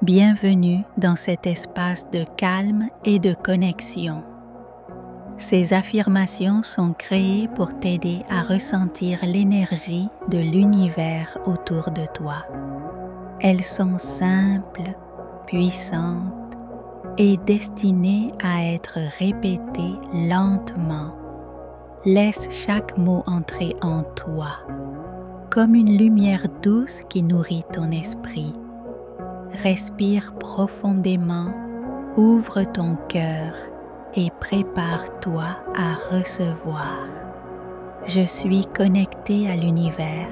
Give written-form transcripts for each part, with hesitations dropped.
Bienvenue dans cet espace de calme et de connexion. Ces affirmations sont créées pour t'aider à ressentir l'énergie de l'univers autour de toi. Elles sont simples, puissantes et destinées à être répétées lentement. Laisse chaque mot entrer en toi, comme une lumière douce qui nourrit ton esprit. Respire profondément, ouvre ton cœur et prépare-toi à recevoir. Je suis connecté à l'univers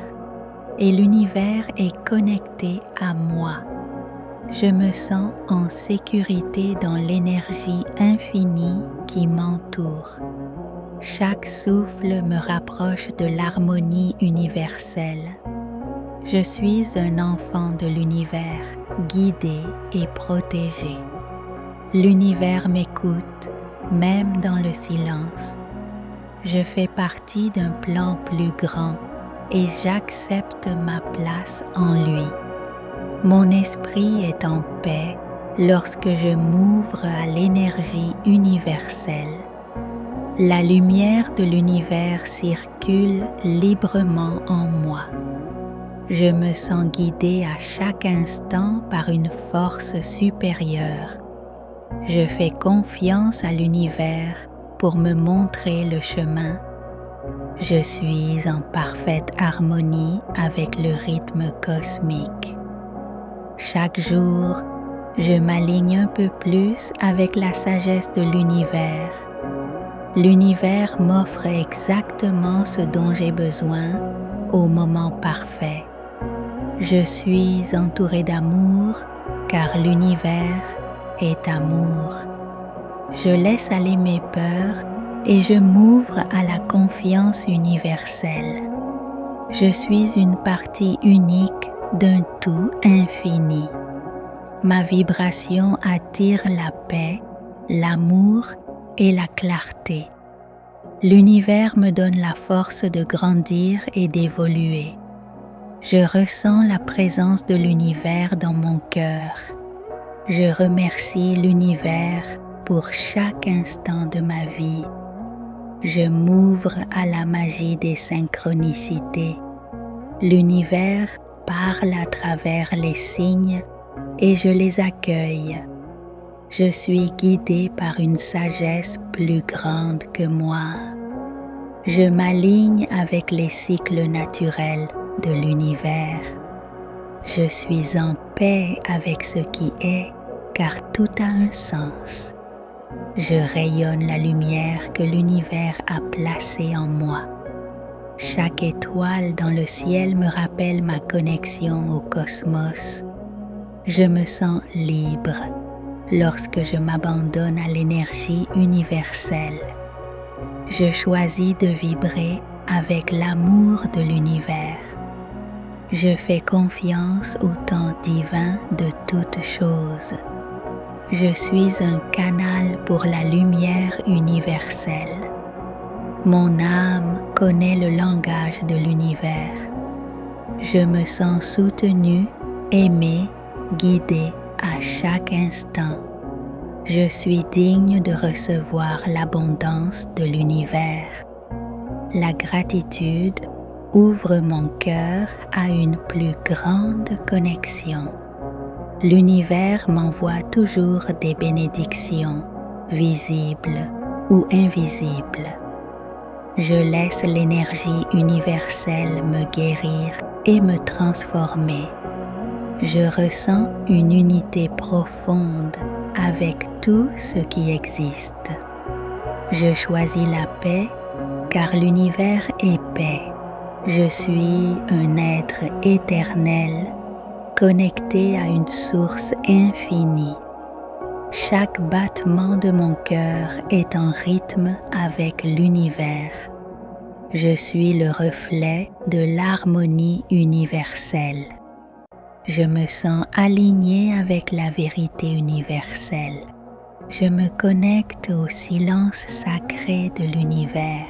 et l'univers est connecté à moi. Je me sens en sécurité dans l'énergie infinie qui m'entoure. Chaque souffle me rapproche de l'harmonie universelle. Je suis un enfant de l'univers, guidé et protégé. L'univers m'écoute, même dans le silence. Je fais partie d'un plan plus grand et j'accepte ma place en lui. Mon esprit est en paix lorsque je m'ouvre à l'énergie universelle. La lumière de l'univers circule librement en moi. Je me sens guidé à chaque instant par une force supérieure. Je fais confiance à l'univers pour me montrer le chemin. Je suis en parfaite harmonie avec le rythme cosmique. Chaque jour, je m'aligne un peu plus avec la sagesse de l'univers. L'univers m'offre exactement ce dont j'ai besoin au moment parfait. Je suis entouré d'amour car l'univers est amour. Je laisse aller mes peurs et je m'ouvre à la confiance universelle. Je suis une partie unique d'un tout infini. Ma vibration attire la paix, l'amour et la clarté. L'univers me donne la force de grandir et d'évoluer. Je ressens la présence de l'univers dans mon cœur. Je remercie l'univers pour chaque instant de ma vie. Je m'ouvre à la magie des synchronicités. L'univers parle à travers les signes et je les accueille. Je suis guidé par une sagesse plus grande que moi. Je m'aligne avec les cycles naturels de l'univers. Je suis en paix avec ce qui est, car tout a un sens. Je rayonne la lumière que l'univers a placée en moi. Chaque étoile dans le ciel me rappelle ma connexion au cosmos. Je me sens libre lorsque je m'abandonne à l'énergie universelle. Je choisis de vibrer avec l'amour de l'univers. Je fais confiance au temps divin de toutes choses. Je suis un canal pour la lumière universelle. Mon âme connaît le langage de l'univers. Je me sens soutenu, aimé, guidé à chaque instant. Je suis digne de recevoir l'abondance de l'univers. La gratitude ouvre mon cœur à une plus grande connexion. L'univers m'envoie toujours des bénédictions, visibles ou invisibles. Je laisse l'énergie universelle me guérir et me transformer. Je ressens une unité profonde avec tout ce qui existe. Je choisis la paix car l'univers est paix. Je suis un être éternel, connecté à une source infinie. Chaque battement de mon cœur est en rythme avec l'univers. Je suis le reflet de l'harmonie universelle. Je me sens aligné avec la vérité universelle. Je me connecte au silence sacré de l'univers.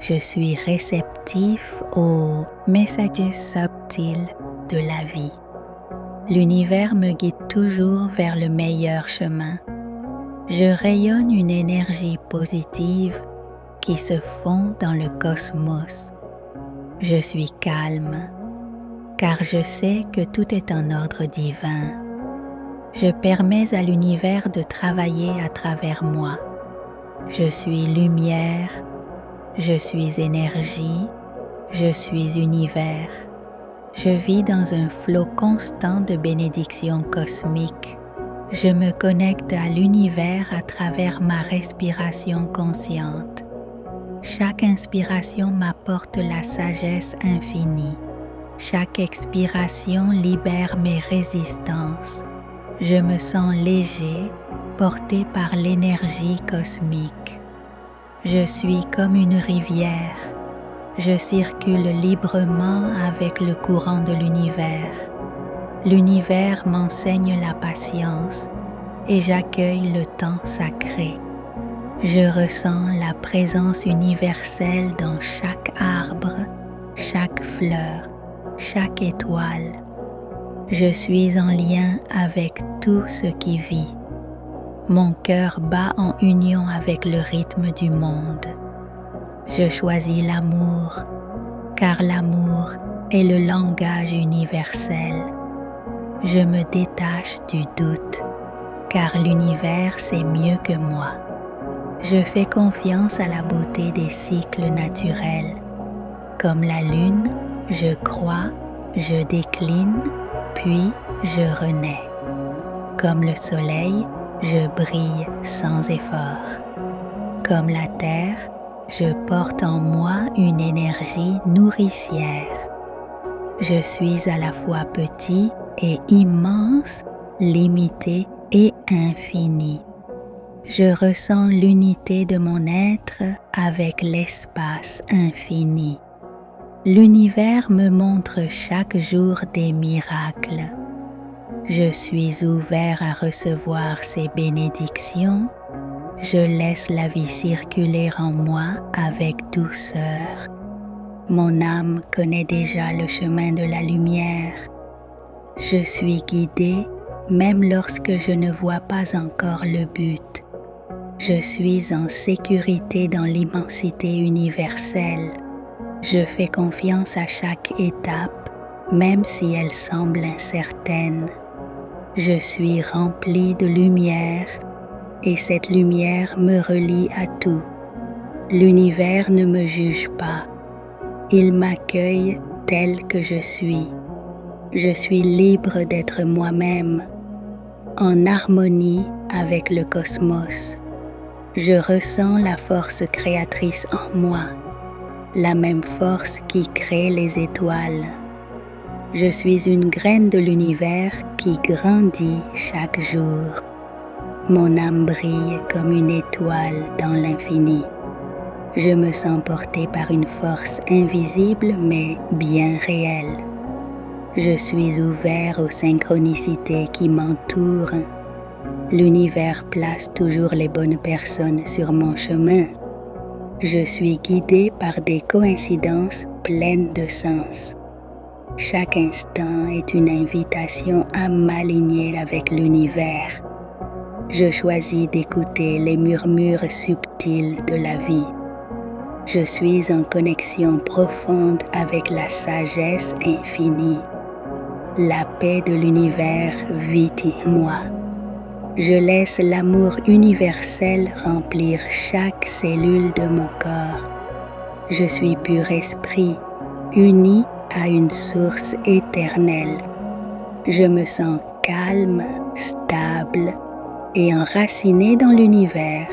Je suis réceptif aux messages subtils de la vie. L'univers me guide toujours vers le meilleur chemin. Je rayonne une énergie positive qui se fond dans le cosmos. Je suis calme, car je sais que tout est en ordre divin. Je permets à l'univers de travailler à travers moi. Je suis lumière, je suis énergie, je suis univers. Je vis dans un flot constant de bénédictions cosmiques. Je me connecte à l'univers à travers ma respiration consciente. Chaque inspiration m'apporte la sagesse infinie. Chaque expiration libère mes résistances. Je me sens léger, porté par l'énergie cosmique. Je suis comme une rivière. Je circule librement avec le courant de l'univers. L'univers m'enseigne la patience et j'accueille le temps sacré. Je ressens la présence universelle dans chaque arbre, chaque fleur, chaque étoile. Je suis en lien avec tout ce qui vit. Mon cœur bat en union avec le rythme du monde. Je choisis l'amour, car l'amour est le langage universel. Je me détache du doute, car l'univers sait mieux que moi. Je fais confiance à la beauté des cycles naturels. Comme la lune, je crois, je décline, puis je renais. Comme le soleil, je brille sans effort. Comme la terre, je porte en moi une énergie nourricière. Je suis à la fois petit et immense, limité et infini. Je ressens l'unité de mon être avec l'espace infini. L'univers me montre chaque jour des miracles. Je suis ouvert à recevoir ces bénédictions. Je laisse la vie circuler en moi avec douceur. Mon âme connaît déjà le chemin de la lumière. Je suis guidé même lorsque je ne vois pas encore le but. Je suis en sécurité dans l'immensité universelle. Je fais confiance à chaque étape, même si elle semble incertaine. Je suis rempli de lumière et cette lumière me relie à tout. L'univers ne me juge pas. Il m'accueille tel que je suis. Je suis libre d'être moi-même, en harmonie avec le cosmos. Je ressens la force créatrice en moi, la même force qui crée les étoiles. Je suis une graine de l'univers qui grandit chaque jour. Mon âme brille comme une étoile dans l'infini. Je me sens porté par une force invisible mais bien réelle. Je suis ouvert aux synchronicités qui m'entourent. L'univers place toujours les bonnes personnes sur mon chemin. Je suis guidé par des coïncidences pleines de sens. Chaque instant est une invitation à m'aligner avec l'univers. Je choisis d'écouter les murmures subtils de la vie. Je suis en connexion profonde avec la sagesse infinie. La paix de l'univers vit en moi. Je laisse l'amour universel remplir chaque cellule de mon corps. Je suis pur esprit, uni à une source éternelle. Je me sens calme, stable et enraciné dans l'univers.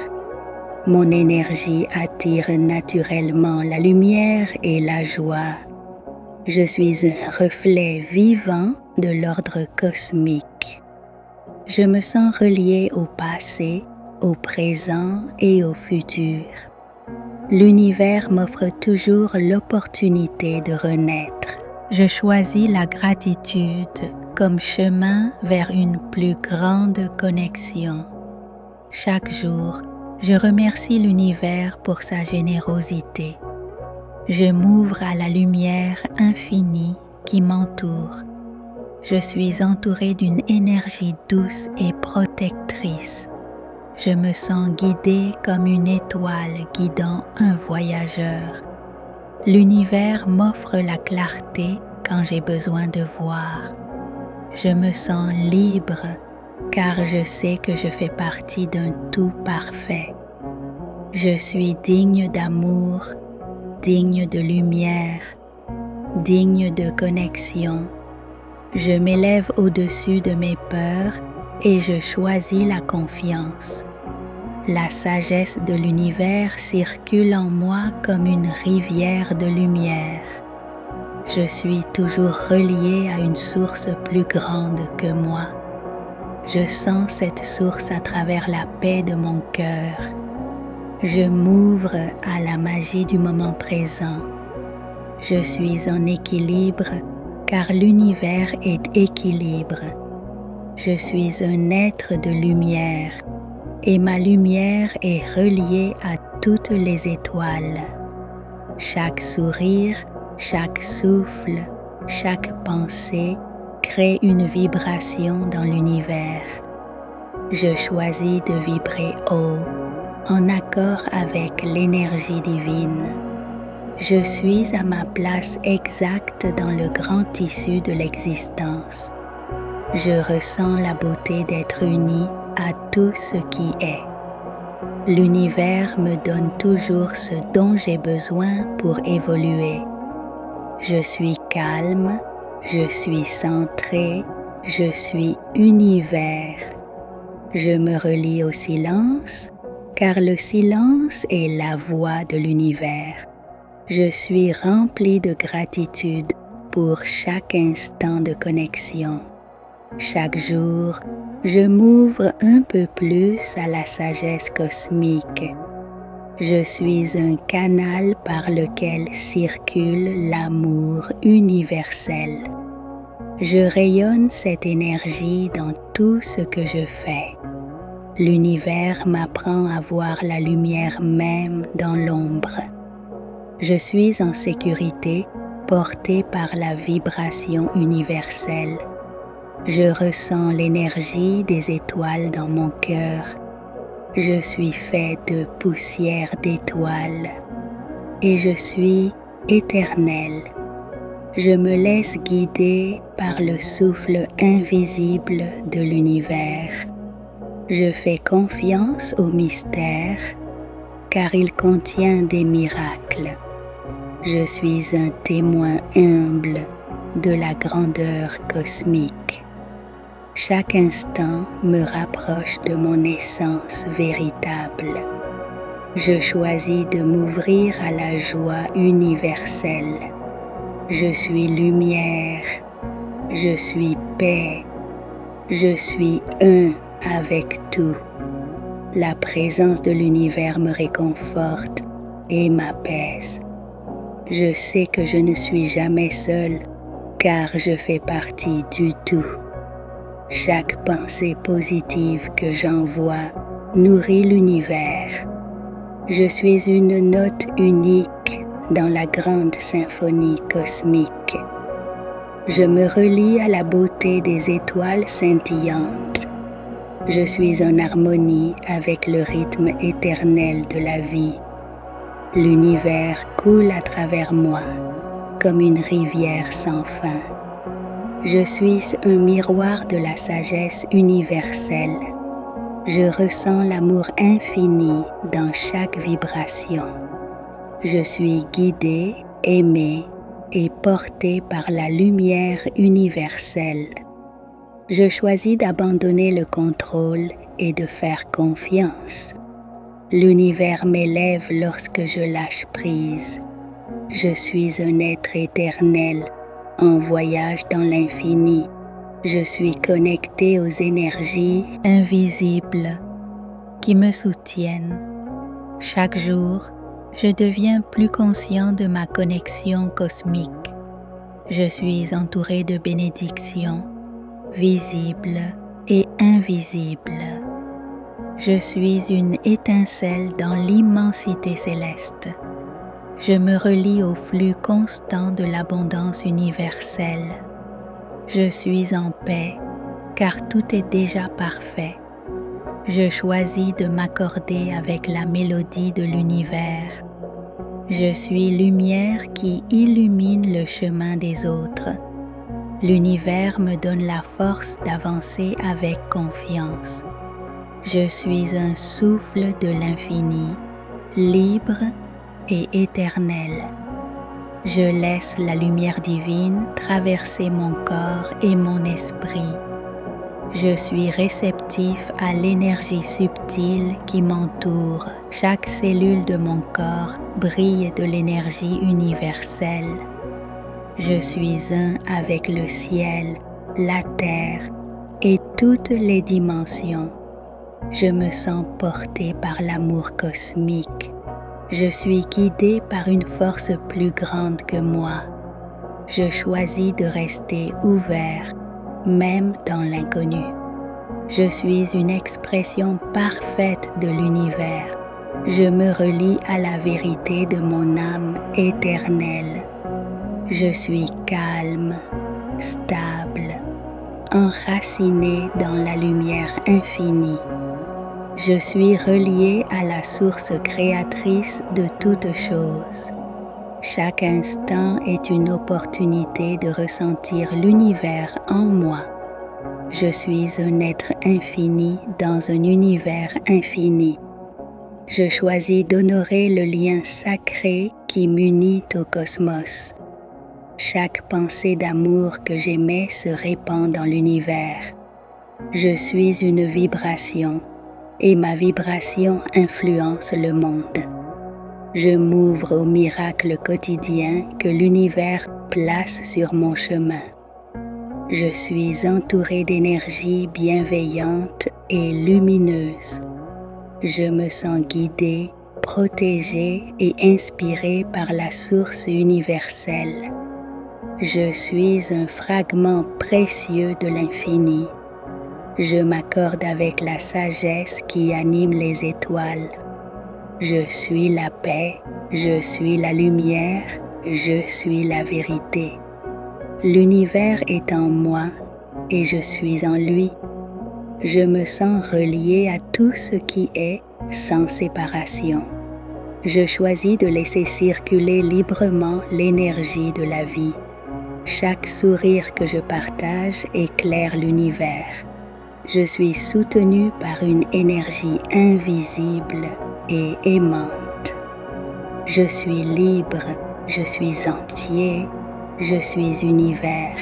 Mon énergie attire naturellement la lumière et la joie. Je suis un reflet vivant de l'ordre cosmique. Je me sens relié au passé, au présent et au futur. L'univers m'offre toujours l'opportunité de renaître. Je choisis la gratitude comme chemin vers une plus grande connexion. Chaque jour, je remercie l'univers pour sa générosité. Je m'ouvre à la lumière infinie qui m'entoure. Je suis entouré d'une énergie douce et protectrice. Je me sens guidé comme une étoile guidant un voyageur. L'univers m'offre la clarté quand j'ai besoin de voir. Je me sens libre car je sais que je fais partie d'un tout parfait. Je suis digne d'amour, digne de lumière, digne de connexion. Je m'élève au-dessus de mes peurs et je choisis la confiance. La sagesse de l'univers circule en moi comme une rivière de lumière. Je suis toujours relié à une source plus grande que moi. Je sens cette source à travers la paix de mon cœur. Je m'ouvre à la magie du moment présent. Je suis en équilibre car l'univers est équilibre. Je suis un être de lumière et ma lumière est reliée à toutes les étoiles. Chaque sourire, chaque souffle, chaque pensée crée une vibration dans l'univers. Je choisis de vibrer haut, en accord avec l'énergie divine. Je suis à ma place exacte dans le grand tissu de l'existence. Je ressens la beauté d'être uni à tout ce qui est. L'univers me donne toujours ce dont j'ai besoin pour évoluer. Je suis calme, je suis centré, je suis univers. Je me relie au silence, car le silence est la voix de l'univers. Je suis rempli de gratitude pour chaque instant de connexion. Chaque jour, je m'ouvre un peu plus à la sagesse cosmique. Je suis un canal par lequel circule l'amour universel. Je rayonne cette énergie dans tout ce que je fais. L'univers m'apprend à voir la lumière même dans l'ombre. Je suis en sécurité, porté par la vibration universelle. Je ressens l'énergie des étoiles dans mon cœur. Je suis fait de poussière d'étoiles et je suis éternel. Je me laisse guider par le souffle invisible de l'univers. Je fais confiance au mystère car il contient des miracles. Je suis un témoin humble de la grandeur cosmique. Chaque instant me rapproche de mon essence véritable. Je choisis de m'ouvrir à la joie universelle. Je suis lumière, je suis paix, je suis un avec tout. La présence de l'univers me réconforte et m'apaise. Je sais que je ne suis jamais seul car je fais partie du tout. Chaque pensée positive que j'envoie nourrit l'univers. Je suis une note unique dans la grande symphonie cosmique. Je me relie à la beauté des étoiles scintillantes. Je suis en harmonie avec le rythme éternel de la vie. L'univers coule à travers moi comme une rivière sans fin. Je suis un miroir de la sagesse universelle. Je ressens l'amour infini dans chaque vibration. Je suis guidé, aimé et porté par la lumière universelle. Je choisis d'abandonner le contrôle et de faire confiance. L'univers m'élève lorsque je lâche prise. Je suis un être éternel en voyage dans l'infini. Je suis connecté aux énergies invisibles qui me soutiennent. Chaque jour, je deviens plus conscient de ma connexion cosmique. Je suis entouré de bénédictions, visibles et invisibles. Je suis une étincelle dans l'immensité céleste. Je me relie au flux constant de l'abondance universelle. Je suis en paix, car tout est déjà parfait. Je choisis de m'accorder avec la mélodie de l'univers. Je suis lumière qui illumine le chemin des autres. L'univers me donne la force d'avancer avec confiance. Je suis un souffle de l'infini, libre et éternel. Je laisse la lumière divine traverser mon corps et mon esprit. Je suis réceptif à l'énergie subtile qui m'entoure. Chaque cellule de mon corps brille de l'énergie universelle. Je suis un avec le ciel, la terre et toutes les dimensions. Je me sens porté par l'amour cosmique. Je suis guidé par une force plus grande que moi. Je choisis de rester ouvert, même dans l'inconnu. Je suis une expression parfaite de l'univers. Je me relie à la vérité de mon âme éternelle. Je suis calme, stable, enraciné dans la lumière infinie. Je suis relié à la source créatrice de toutes choses. Chaque instant est une opportunité de ressentir l'univers en moi. Je suis un être infini dans un univers infini. Je choisis d'honorer le lien sacré qui m'unit au cosmos. Chaque pensée d'amour que j'émets se répand dans l'univers. Je suis une vibration et ma vibration influence le monde. Je m'ouvre aux miracles quotidiens que l'univers place sur mon chemin. Je suis entouré d'énergie bienveillante et lumineuse. Je me sens guidé, protégé et inspiré par la source universelle. Je suis un fragment précieux de l'infini. Je m'accorde avec la sagesse qui anime les étoiles. Je suis la paix, je suis la lumière, je suis la vérité. L'univers est en moi et je suis en lui. Je me sens relié à tout ce qui est sans séparation. Je choisis de laisser circuler librement l'énergie de la vie. Chaque sourire que je partage éclaire l'univers. Je suis soutenu par une énergie invisible et aimante. Je suis libre, je suis entier, je suis univers.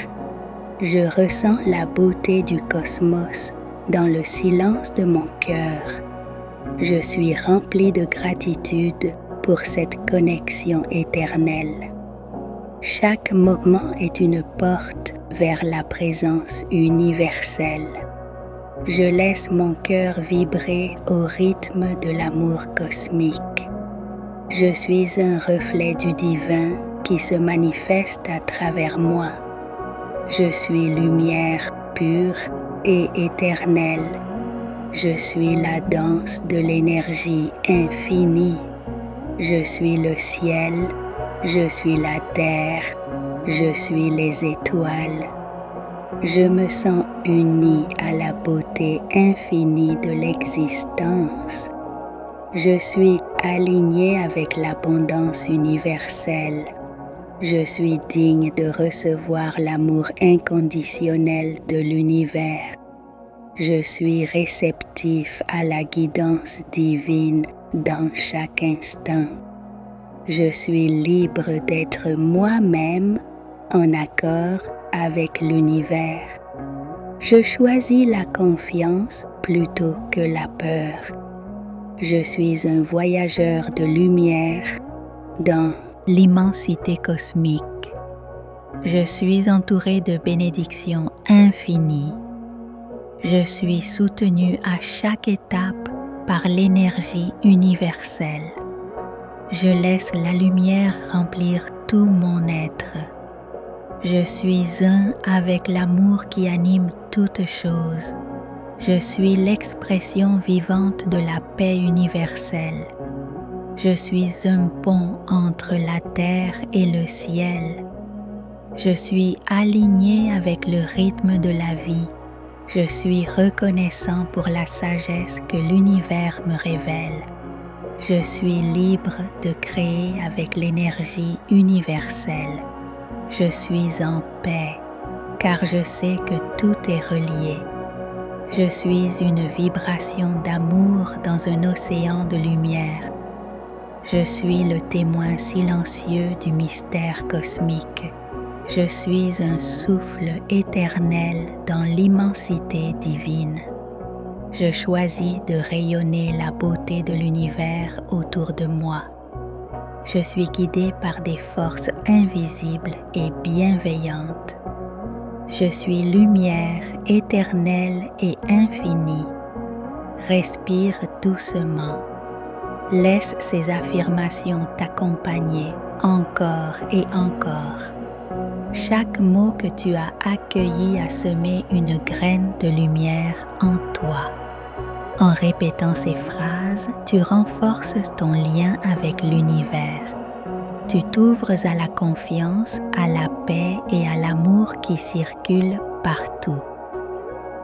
Je ressens la beauté du cosmos dans le silence de mon cœur. Je suis rempli de gratitude pour cette connexion éternelle. Chaque moment est une porte vers la présence universelle. Je laisse mon cœur vibrer au rythme de l'amour cosmique. Je suis un reflet du divin qui se manifeste à travers moi. Je suis lumière pure et éternelle. Je suis la danse de l'énergie infinie. Je suis le ciel, je suis la terre, je suis les étoiles. Je me sens uni à la beauté infinie de l'existence. Je suis aligné avec l'abondance universelle. Je suis digne de recevoir l'amour inconditionnel de l'univers. Je suis réceptif à la guidance divine dans chaque instant. Je suis libre d'être moi-même en accord avec l'univers. Je choisis la confiance plutôt que la peur. Je suis un voyageur de lumière dans l'immensité cosmique. Je suis entouré de bénédictions infinies. Je suis soutenu à chaque étape par l'énergie universelle. Je laisse la lumière remplir tout mon être. Je suis un avec l'amour qui anime toutes choses. Je suis l'expression vivante de la paix universelle. Je suis un pont entre la terre et le ciel. Je suis aligné avec le rythme de la vie. Je suis reconnaissant pour la sagesse que l'univers me révèle. Je suis libre de créer avec l'énergie universelle. Je suis en paix, car je sais que tout est relié. Je suis une vibration d'amour dans un océan de lumière. Je suis le témoin silencieux du mystère cosmique. Je suis un souffle éternel dans l'immensité divine. Je choisis de rayonner la beauté de l'univers autour de moi. Je suis guidé par des forces invisibles et bienveillantes. Je suis lumière éternelle et infinie. Respire doucement. Laisse ces affirmations t'accompagner encore et encore. Chaque mot que tu as accueilli a semé une graine de lumière en toi. En répétant ces phrases, tu renforces ton lien avec l'univers. Tu t'ouvres à la confiance, à la paix et à l'amour qui circulent partout.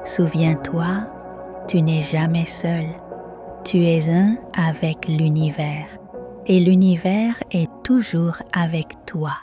Souviens-toi, tu n'es jamais seul. Tu es un avec l'univers et l'univers est toujours avec toi.